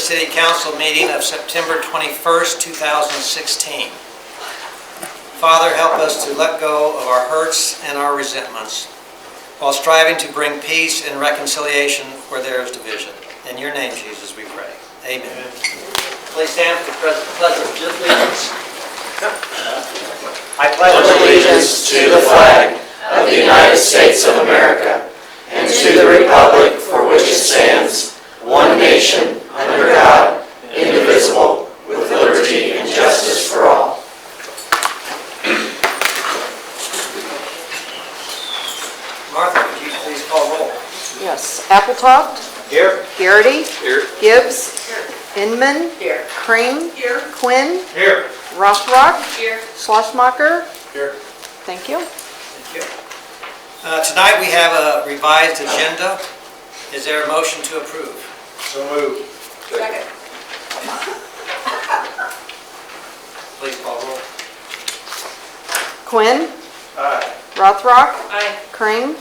City Council meeting of September 21st, 2016. Father, help us to let go of our hurts and our resentments while striving to bring peace and reconciliation where there is division. In your name, Jesus, we pray. Amen. Please stand for the pledge of allegiance. I pledge allegiance to the flag of the United States of America and to the republic for which it stands, one nation, under God, indivisible, with liberty and justice for all. Martha, would you please call roll? Yes. Appletoft. Here. Garrity. Here. Gibbs. Here. Inman. Here. Crane. Here. Quinn. Here. Rothrock. Here. Schlossmacher. Here. Thank you. Thank you. Tonight we have a revised agenda. Is there a motion to approve? So moved. Second. Please call roll. Quinn. Aye. Rothrock. Aye. Crane.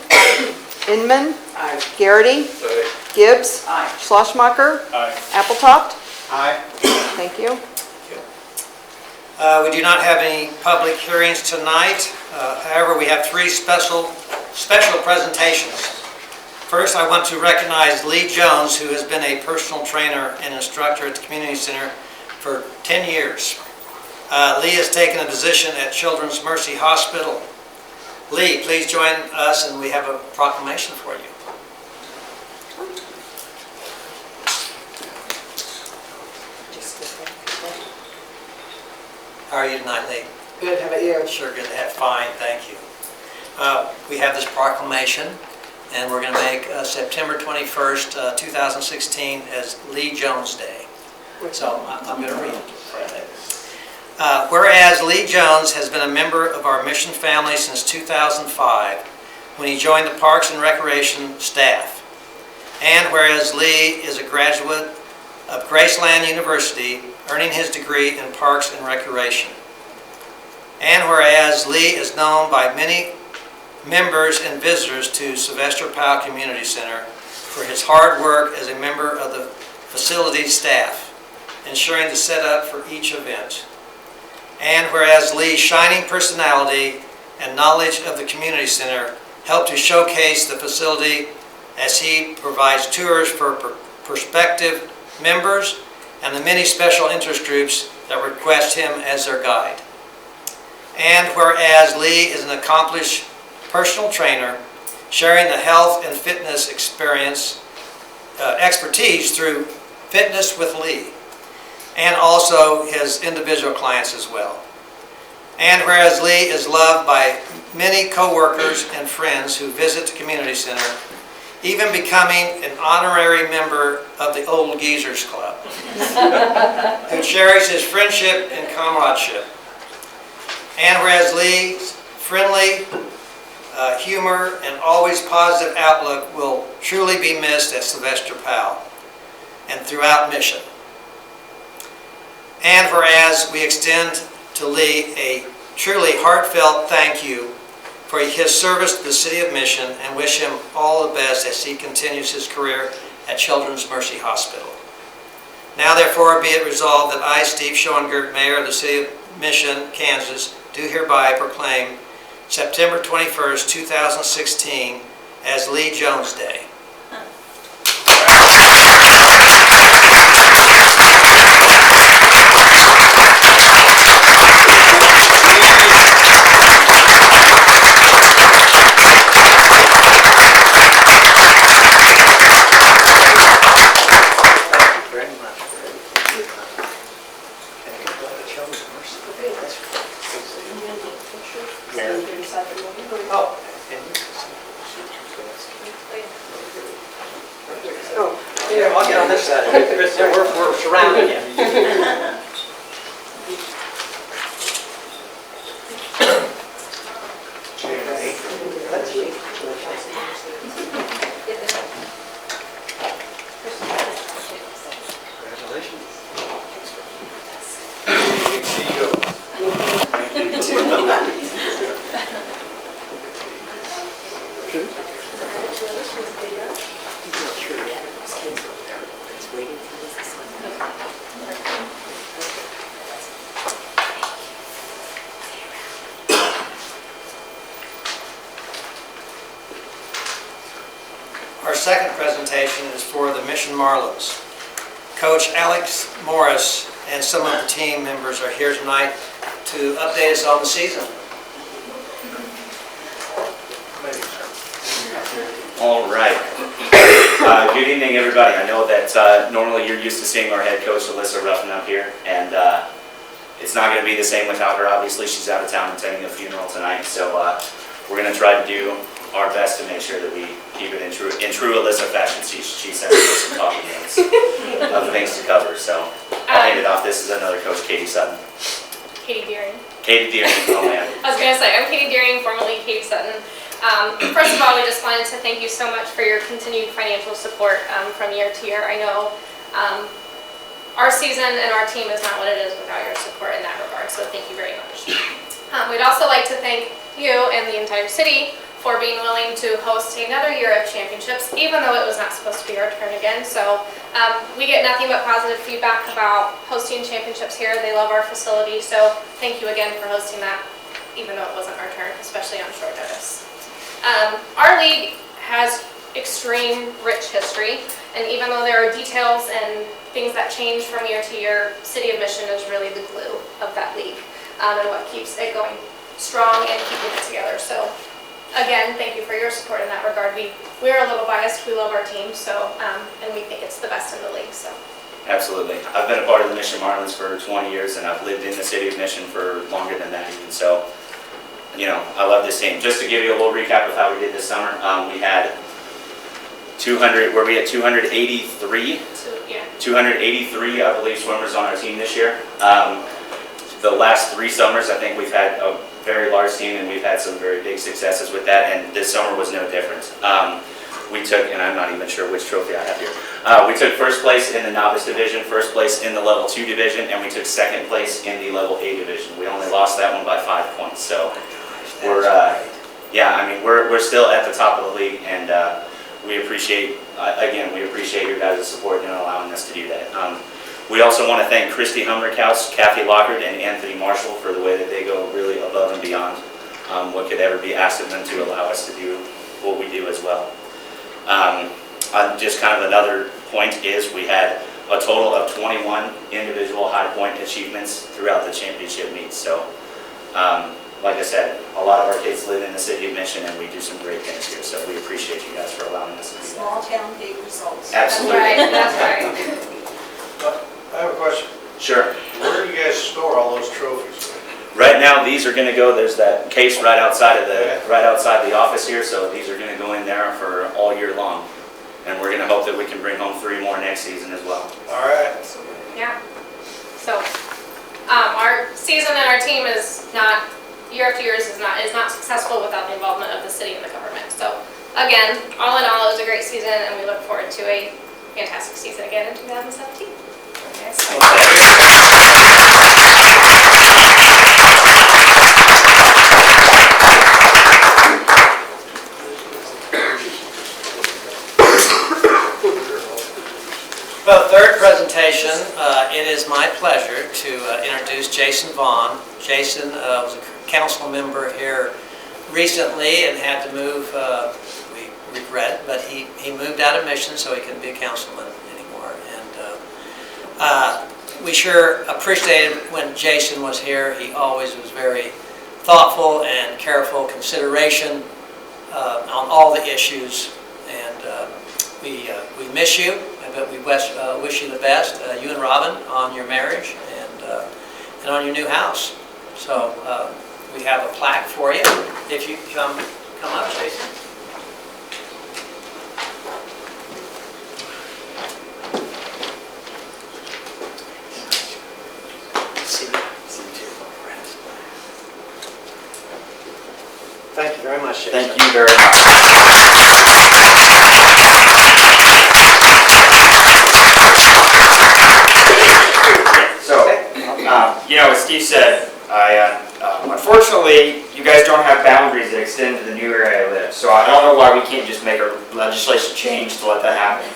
Inman. Aye. Garrity. Aye. Gibbs. Aye. Schlossmacher. Aye. Appletoft. Aye. Thank you. We do not have any public hearings tonight. However, we have three special presentations. First, I want to recognize Lee Jones, who has been a personal trainer and instructor at the Community Center for 10 years. Lee has taken a position at Children's Mercy Hospital. Lee, please join us, and we have a proclamation for you. How are you tonight, Lee? Good, how about you? Sure, good to have. Fine, thank you. We have this proclamation, and we're going to make September 21st, 2016 as Lee Jones Day. So I'm going to read it. Whereas Lee Jones has been a member of our mission family since 2005, when he joined the Parks and Recreation staff. And whereas Lee is a graduate of Graceland University, earning his degree in Parks and Recreation. And whereas Lee is known by many members and visitors to Sylvester Powell Community Center for his hard work as a member of the facility staff, ensuring the setup for each event. And whereas Lee's shining personality and knowledge of the community center help to showcase the facility as he provides tours for prospective members and the many special interest groups that request him as their guide. And whereas Lee is an accomplished personal trainer, sharing the health and fitness expertise through Fitness with Lee, and also his individual clients as well. And whereas Lee is loved by many co-workers and friends who visit the community center, even becoming an honorary member of the Old Geezers Club, who cherish his friendship and comradeship. And whereas Lee's friendly humor and always positive outlook will truly be missed at Sylvester Powell and throughout Mission. And whereas we extend to Lee a truly heartfelt thank you for his service to the City of Mission and wish him all the best as he continues his career at Children's Mercy Hospital. Now therefore be it resolved that I, Steve Schoengert, Mayor of the City of Mission, Kansas, do hereby proclaim September 21st, 2016 as Lee Jones Day. I'll get on this side. We're surrounding you. second presentation is for the Mission Marlins. Coach Alex Morris and some of the team members are here tonight to update us on the season. All right. Good evening, everybody. I know that normally you're used to seeing our head coach, Alyssa Ruffin, up here, and it's not going to be the same without her. Obviously, she's out of town attending a funeral tonight, so we're going to try to do our best to make sure that we keep it in true Alyssa fashion. She sent us some talking points of things to cover, so I'll hand it off. This is another coach, Katie Sutton. Katie Deering. Katie Deering, oh man. I was going to say, I'm Katie Deering, formerly Katie Sutton. First of all, we just wanted to thank you so much for your continued financial support from year to year. I know our season and our team is not what it is without your support in that regard, so thank you very much. We'd also like to thank you and the entire city for being willing to host another year of championships, even though it was not supposed to be our turn again. So we get nothing but positive feedback about hosting championships here. They love our facility, so thank you again for hosting that, even though it wasn't our turn, especially on short notice. Our league has extreme rich history, and even though there are details and things that change from year to year, City of Mission is really the glue of that league and what keeps it going strong and keeping it together. So again, thank you for your support in that regard. We're a little biased. We love our team, so and we think it's the best in the league. So Absolutely. I've been a part of the Mission Marlins for 20 years, and I've lived in the City of Mission for longer than that even. So, you know, I love this team. Just to give you a little recap of how we did this summer, we had 283, so, yeah. 283, I believe, swimmers on our team this year. The last 3 summers, I think we've had a very large team, and we've had some very big successes with that, and this summer was no different. We took, and I'm not even sure which trophy I have here, we took first place in the novice division, first place in the level 2 division, and we took second place in the level A division. We only lost that one by 5 points, so we're, yeah, I mean, we're still at the top of the league, and we appreciate, again, we appreciate your guys' support in allowing us to do that. We also want to thank Christy Hummerkaus, Kathy Lockard, and Anthony Marshall for the way that they go really above and beyond what could ever be asked of them to allow us to do what we do as well. Just kind of another point is we had a total of 21 individual high point achievements throughout the championship meets. So, like I said, a lot of our kids live in the City of Mission, and we do some great things here. So we appreciate you guys for allowing us to do that. Small town, big results. Absolutely. That's right. I have a question. Sure. Where do you guys store all those trophies? Right now, these are going to go. There's that case right outside the office here. So these are going to go in there for all year long, and we're going to hope that we can bring home 3 more next season as well. All right. Yeah. So our season and our team is not, year after year, is not successful without the involvement of the city and the government. So again, all in all, it was a great season, and we look forward to a fantastic season again in 2017. Well, third presentation, it is my pleasure to introduce Jason Vaughn. Jason was a council member here recently and had to move, we regret, but he moved out of Mission so he couldn't be a councilman anymore. And we sure appreciated when Jason was here. He always was very thoughtful and careful consideration on all the issues. And we miss you, but we wish you the best, you and Robin, on your marriage and on your new house. So we have a plaque for you. If you come up, Jason. Thank you very much, Jason. Thank you very much. So, you know, as Steve said, unfortunately, you guys don't have boundaries that extend to the new area I live. So I don't know why we can't just make a legislation change to let that happen.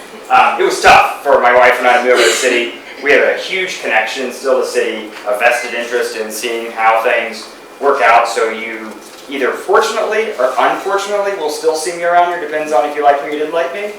It was tough for my wife and I to move over to the city. We have a huge connection still to the city, a vested interest in seeing how things work out. So you either fortunately or unfortunately will still see me around here, depends on if you like me or didn't like me.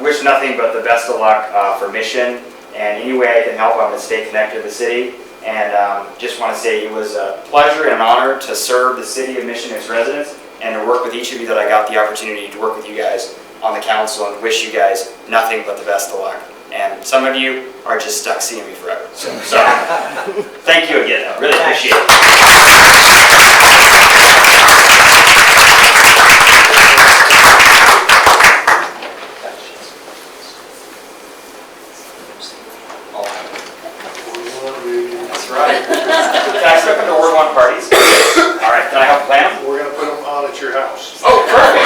Wish nothing but the best of luck for mission, and any way I can help, I'm going to stay connected to the city. And just want to say it was a pleasure and an honor to serve the city of Mission, its residents, and to work with each of you that I got the opportunity to work with you guys on the council, and wish you guys nothing but the best of luck. And some of you are just stuck seeing me forever. So thank you again. I really appreciate it. That's right. Can I step into Ward 1 parties? All right, can I help plan them? We're gonna put them on at your house. Oh, perfect.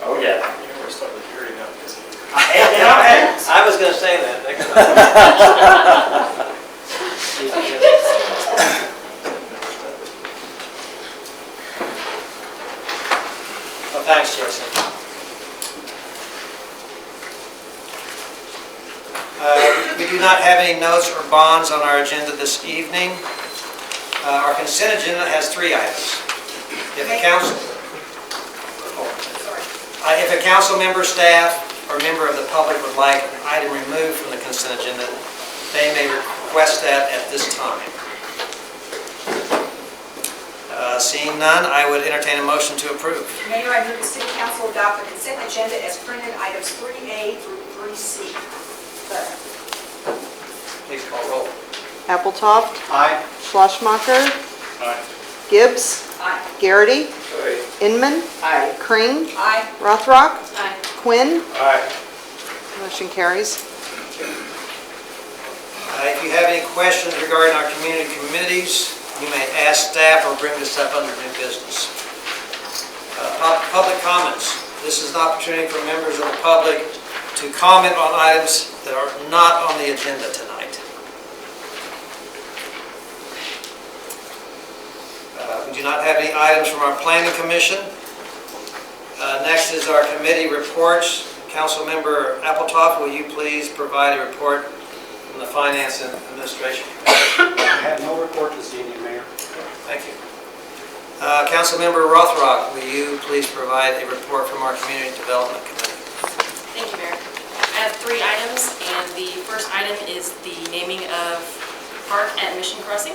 Oh, yeah. Hey, I was going to say that. Well, thanks, Jason. We do not have any notes or bonds on our agenda this evening. Our consent agenda has 3 items. If a council member, staff, or member of the public would like an item removed from the consent agenda, they may request that at this time. Seeing none, I would entertain a motion to approve. Mayor, I move the City Council adopt the consent agenda as printed, items 3A through 3C. Please call roll. Appletoft, Aye. Schlossmacher, Aye. Gibbs, Aye. Garrity, Aye. Inman, Aye. Crane, Aye. Rothrock, Aye. Quinn. Aye. Motion carries. If you have any questions regarding our community committees, you may ask staff or bring this up under new business. Public comments. This is an opportunity for members of the public to comment on items that are not on the agenda tonight. We do not have any items from our planning commission. Next is our committee reports. Councilmember Appletoft, will you please provide a report from the Finance and Administration Committee? I have no report this evening, Mayor. Thank you. Councilmember Rothrock, will you please provide a report from our Community Development Committee? Thank you, Mayor. I have 3 items, and the first item is the naming of park at Mission Crossing.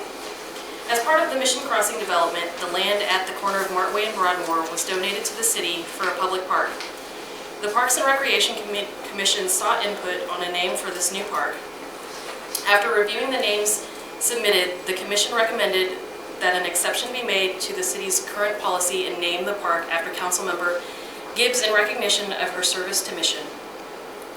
As part of the Mission Crossing development, the land at the corner of Martway and Broadmoor was donated to the city for a public park. The Parks and Recreation Commission sought input on a name for this new park. After reviewing the names submitted, the commission recommended that an exception be made to the city's current policy and name the park after Councilmember Gibbs in recognition of her service to Mission.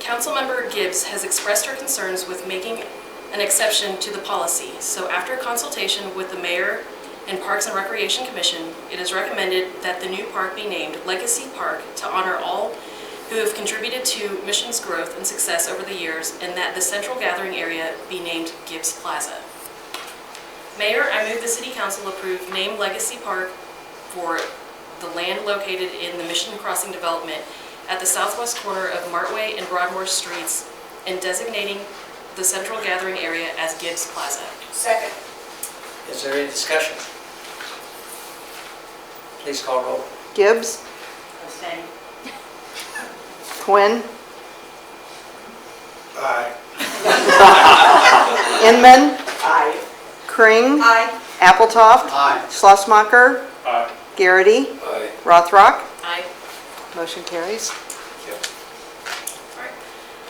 Councilmember Gibbs has expressed her concerns with making an exception to the policy, so after consultation with the mayor and Parks and Recreation Commission, it is recommended that the new park be named Legacy Park to honor all who have contributed to Mission's growth and success over the years, and that the central gathering area be named Gibbs Plaza. Mayor, I move the City Council approve name Legacy Park for the land located in the Mission Crossing development at the southwest corner of Martway and Broadmoor Streets, and designating the central gathering area as Gibbs Plaza. Second. Is there any discussion? Please call roll. Gibbs, Abstain. Quinn, Aye. Inman, Aye. Crane, Aye. Appletoft, Aye. Schlossmacher, Aye. Garrity, Aye. Rothrock. Aye. Motion carries. Alright.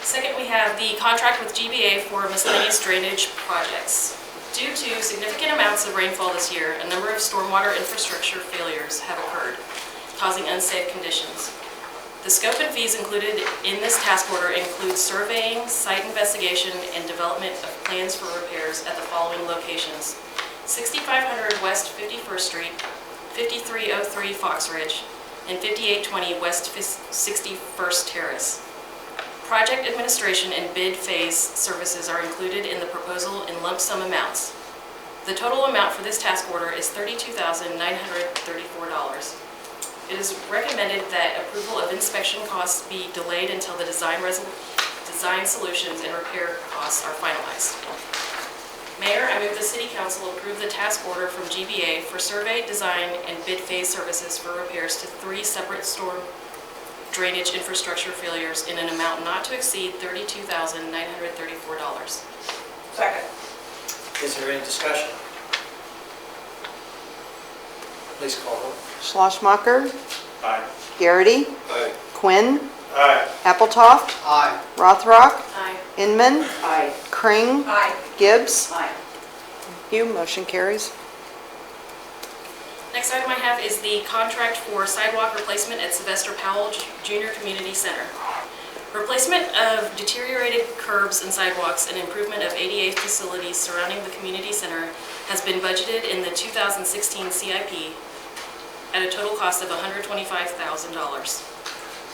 Second, we have the contract with GBA for miscellaneous drainage projects. Due to significant amounts of rainfall this year, a number of stormwater infrastructure failures have occurred, causing unsafe conditions. The scope and fees included in this task order include surveying, site investigation, and development of plans for repairs at the following locations: 6500 West 51st Street, 5303 Fox Ridge, and 5820 West 61st Terrace. Project administration and bid phase services are included in the proposal in lump sum amounts. The total amount for this task order is $32,934. It is recommended that approval of inspection costs be delayed until the design solutions and repair costs are finalized. Mayor, I move the City Council approve the task order from GBA for survey, design, and bid phase services for repairs to 3 separate storm drainage infrastructure failures in an amount not to exceed $32,934. Second. Is there any discussion? Please call roll. Schlossmacher, Aye. Garrity, Aye. Quinn, Aye. Appletoft, Aye. Rothrock, Aye. Inman, Aye. Kring, Aye. Gibbs. Aye. Thank you, motion carries. Next item I have is the contract for sidewalk replacement at Sylvester Powell Junior Community Center. Replacement of deteriorated curbs and sidewalks and improvement of ADA facilities surrounding the community center has been budgeted in the 2016 CIP at a total cost of $125,000.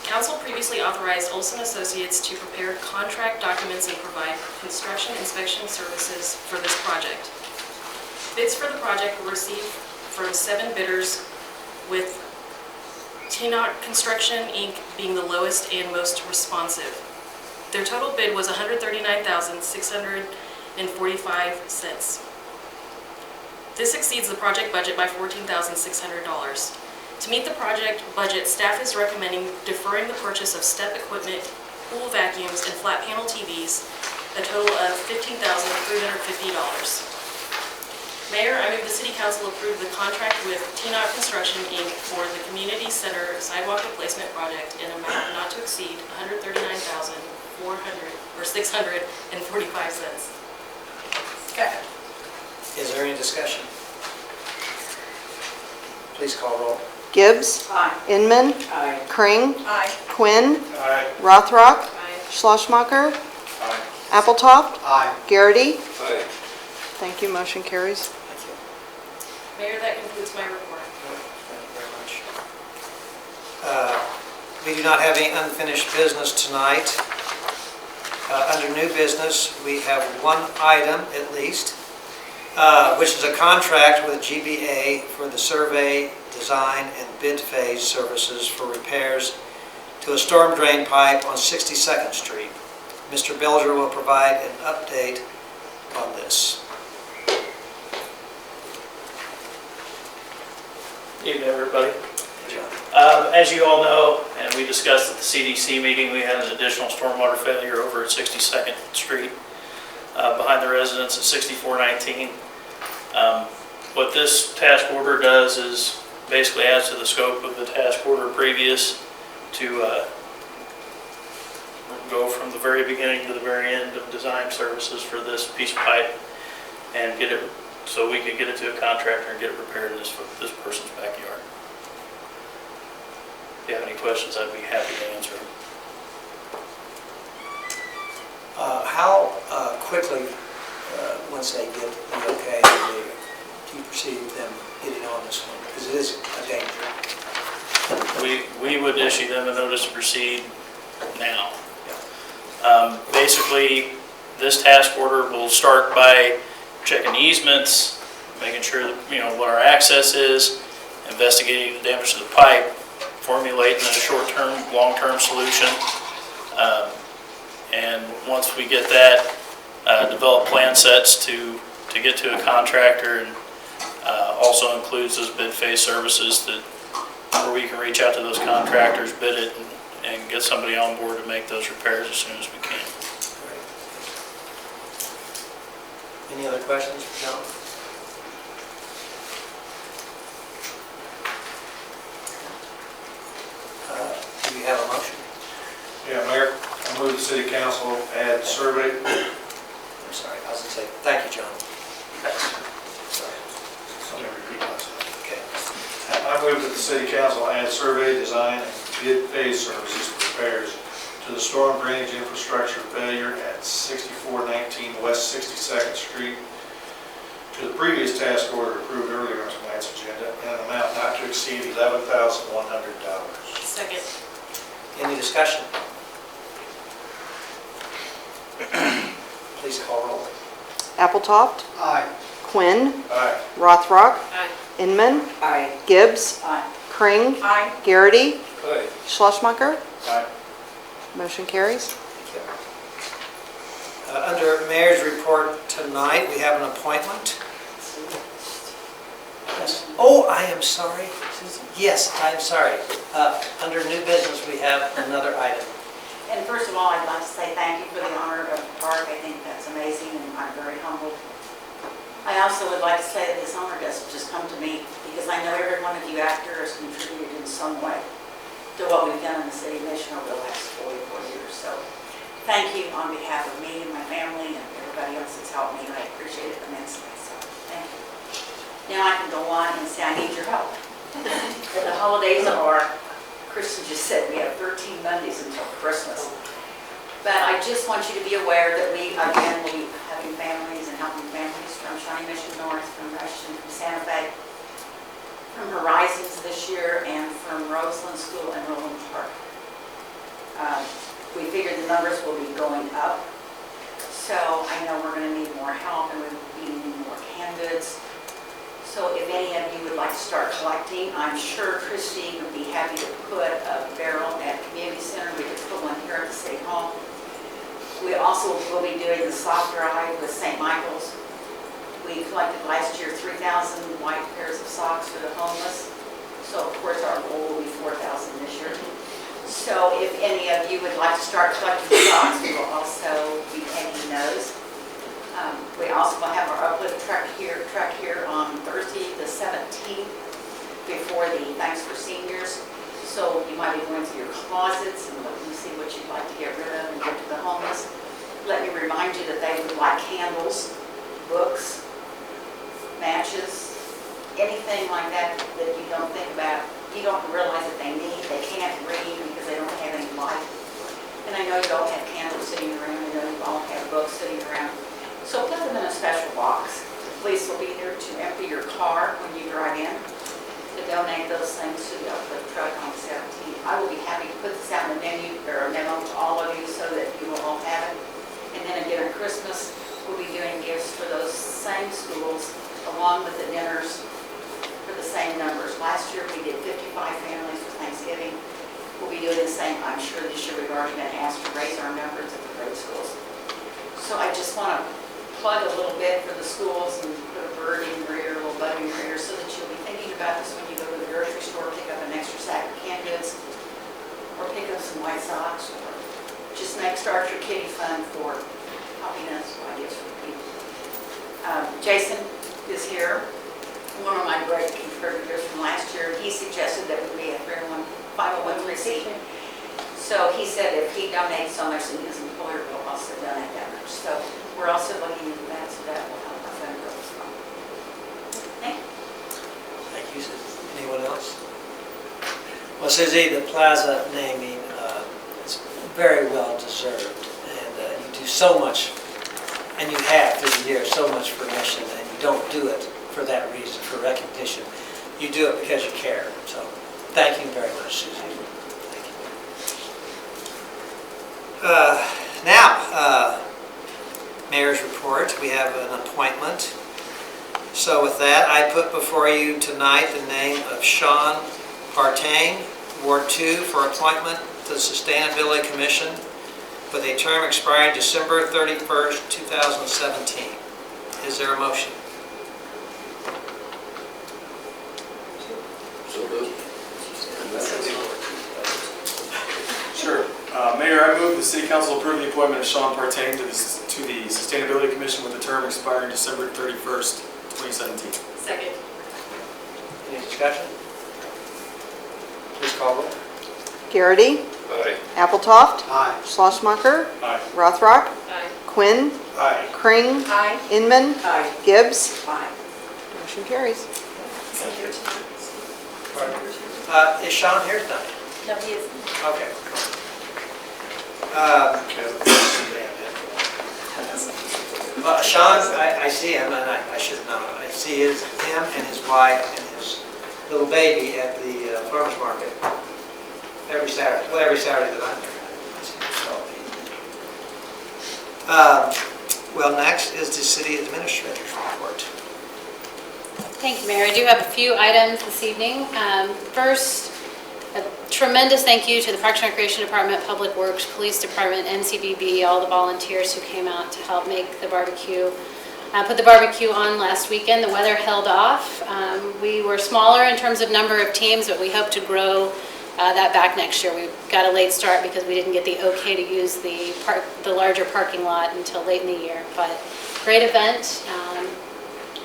Council previously authorized Olson Associates to prepare contract documents and provide construction inspection services for this project. Bids for the project were received from 7 bidders, with Tinock Construction, Inc. being the lowest and most responsive. Their total bid was $139,645. This exceeds the project budget by $14,600. To meet the project budget, staff is recommending deferring the purchase of step equipment, pool vacuums, and flat panel TVs, a total of $15,350. Mayor, I move the City Council approve the contract with Tinock Construction, Inc. for the Community Center Sidewalk Replacement Project in an amount not to exceed $139,645. Second. Is there any discussion? Please call roll. Gibbs, Aye. Inman, Aye. Kring, Aye. Quinn, Aye. Rothrock, Aye. Schlossmacher, Aye. Appletoft, Aye. Garrity. Aye. Thank you, motion carries. Thank you. Mayor, that concludes my report. Thank you very much. We do not have any unfinished business tonight. Under new business, we have one item at least, which is a contract with GBA for the survey, design, and bid phase services for repairs to a storm drain pipe on 62nd Street. Mr. Belger will provide an update on this. Evening, everybody. John. As you all know, and we discussed at the CDC meeting, we had an additional stormwater failure over at 62nd Street behind the residence at 6419. What this task order does is basically adds to the scope of the task order previous to go from the very beginning to the very end of design services for this piece of pipe and get it so we could get it to a contractor and get it repaired in this person's backyard. If you have any questions, I'd be happy to answer them. How quickly, once they get the okay, do you perceive them getting on this one? Because it is a danger. We would issue them a notice to proceed now. Basically, this task order will start by checking easements, making sure that, what our access is, investigating the damage to the pipe, formulating a short-term, long-term solution. And once we get that, develop plan sets to get to a contractor, and also includes those bid phase services where we can reach out to those contractors, bid it, and get somebody on board to make those repairs as soon as we can. Any other questions for John? Do you have a motion? Yeah, Mayor, I move the city council add survey. I'm sorry, I was going to say, thank you, John. Let me repeat myself. Okay. I move that the city council add survey, design, and bid phase services for repairs to the storm drainage infrastructure failure at 6419 West 62nd Street to the previous task order approved earlier on tonight's agenda in an amount not to exceed $11,100. Second. Any discussion? Please call roll. Appletoft, Aye. Quinn, Aye. Rothrock, Aye. Inman, Aye. Gibbs, Aye. Kring, Aye. Garrity, Aye. Schlossmacher. Aye. Motion carries. Thank Under Mayor's report tonight, we have an appointment. Yes. Oh, I am sorry. Yes, I'm sorry. Under new business, we have another item. And first of all, I'd like to say thank you for the honor of the park. I think that's amazing, and I'm very humbled. I also would like to say that this honor doesn't just come to me, because I know every one of you out here has contributed in some way to what we've done in the city of Mission over the last 44 years. So thank you on behalf of me and my family and everybody else that's helped me. I appreciate it immensely. So thank you. Now I can go on and say I need your help. The holidays are, Kristen just said, we have 13 Mondays until Christmas. But I just want you to be aware that we, again, will be having families and helping families from Shawnee Mission North, from Rushton, from Santa Fe, from Horizons this year, and from Roseland School and Roland Park. We figure the numbers will be going up. So I know we're going to need more help, and we need more candidates. So if any of you would like to start collecting, I'm sure Christy would be happy to put a barrel at Community Center. We could put one here at the City Hall. We also will be doing the sock drive with St. Michael's. We collected last year 3,000 white pairs of socks for the homeless. So of course our goal will be 4,000 this year. So if any of you would like to start collecting socks, we will also be taking those. We also will have our uplift truck here on Thursday, the 17th, before the Thanks for Seniors. So you might be going through your closets and looking to see what you'd like to get rid of and give to the homeless. Let me remind you that they would like candles, books, matches, anything like that that you don't think about, you don't realize that they need, they can't read because they don't have any light. And I know you all have candles sitting around, I know you all have books sitting around. So put them in a special box. The police will be there to empty your car when you drive in, to donate those things to the uplift truck on 17th. I will be happy to put this out in a menu or a memo to all of you so that you will all have it. And then again on Christmas, we'll be doing gifts for those same schools along with the dinners for the same numbers. Last year we did 55 families for Thanksgiving. We'll be doing the same. I'm sure this year we've already been asked to raise our numbers at the grade schools. So I just want to plug a little bit for the schools and put a bird in your ear, a little bug in your ear, so that you'll be thinking about this when you go to the grocery store, pick up an extra sack of canned goods, or pick up some white socks, or just start your kitty fund for helping us buy gifts for people. Jason is here, one of my great contributors from last year. He suggested that we be a 501(c). So he said if he donates so much, then his employer will also donate that much. So we're also looking into that, so that will help our fund grow as well. Thank you. Thank you, Susie. Anyone else? Well, Susie, the plaza naming is very well deserved, and you do so much, and you have through the years so much for Mission, and you don't do it for that reason, for recognition. You do it because you care. So thank you very much, Susie. Thank you. Now, Mayor's report. We have an appointment. So with that, I put before you tonight the name of Sean Partain, Ward 2, for appointment to the Sustainability Commission with a term expiring December 31st, 2017. Is there a motion? Sure. Mayor, I move the City Council approve the appointment of Sean Partain to the Sustainability Commission with a term expiring December 31st, 2017. Second. Any discussion? Please call roll. Garrity. Aye. Appletoft. Aye. Schlossmacher. Aye. Rothrock. Aye. Quinn. Aye. Kring. Aye. Inman. Aye. Gibbs. Aye. Motion carries. Is Sean here tonight? No, he isn't. Okay. Sean, I see him, and I should know. I see him and his wife and his little baby at the farmer's market every Saturday. Well, every Saturday that I'm there. Well, next is the city administrator's report. Thank you, Mayor. I do have a few items this evening. First, A tremendous thank you to the Parks and Recreation Department, Public Works, Police Department, NCBB, all the volunteers who came out to help make the barbecue. Put the barbecue on last weekend. The weather held off. We were smaller in terms of number of teams, but we hope to grow that back next year. We got a late start because we didn't get the okay to use the larger parking lot until late in the year. But great event,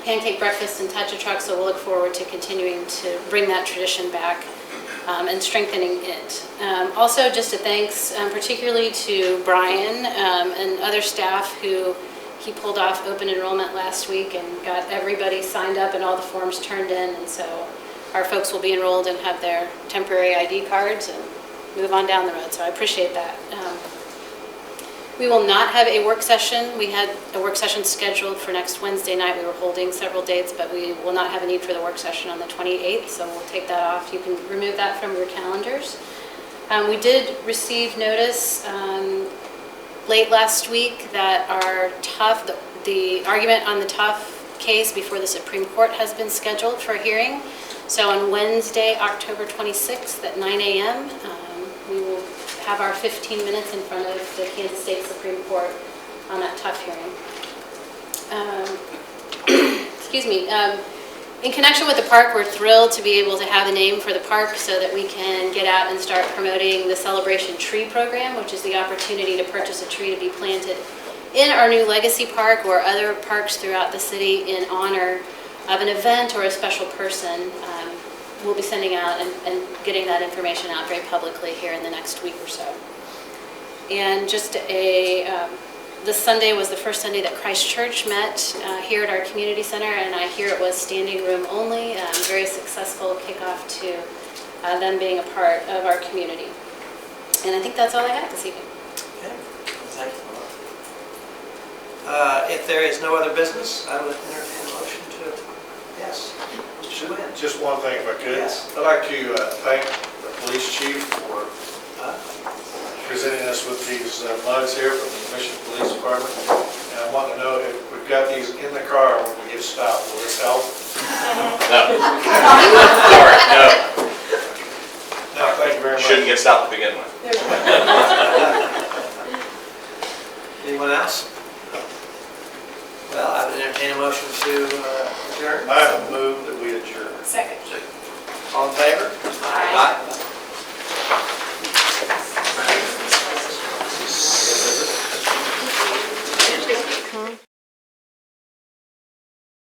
pancake breakfast and touch a truck, so we'll look forward to continuing to bring that tradition back and strengthening it. Also, just a thanks particularly to Brian and other staff who he pulled off open enrollment last week and got everybody signed up and all the forms turned in, and so our folks will be enrolled and have their temporary ID cards and move on down the road, so I appreciate that. We will not have a work session. We had a work session scheduled for next Wednesday night. We were holding several dates, but we will not have a need for the work session on the 28th, so we'll take that off. You can remove that from your calendars. We did receive notice late last week that our the argument on the Tough case before the Supreme Court has been scheduled for a hearing. So on Wednesday, October 26th at 9 a.m., we will have our 15 minutes in front of the Kansas State Supreme Court on that Tough hearing. Excuse me. In connection with the park, we're thrilled to be able to have a name for the park so that we can get out and start promoting the Celebration Tree Program, which is the opportunity to purchase a tree to be planted in our new Legacy Park or other parks throughout the city in honor of an event or a special person. We'll be sending out and getting that information out very publicly here in the next week or so. And just this Sunday was the first Sunday that Christ Church met here at our community center, and I hear it was standing room only. Very successful kickoff to them being a part of our community. And I think that's all I have this evening. Okay, thank you. If there is no other business, I would entertain a motion to, yes, Mr. Nguyen. Just one thing if I could. Yes. I'd like to thank the police chief for presenting us with these mugs here from the Mission Police Department. And I want to know if we've got these in the car when we get stopped, will this help? No. No, thank you very much. Shouldn't get stopped to begin with. Anyone else? Well, I would entertain a motion to adjourn. I have moved that we adjourn. Second. All in favor? Aye.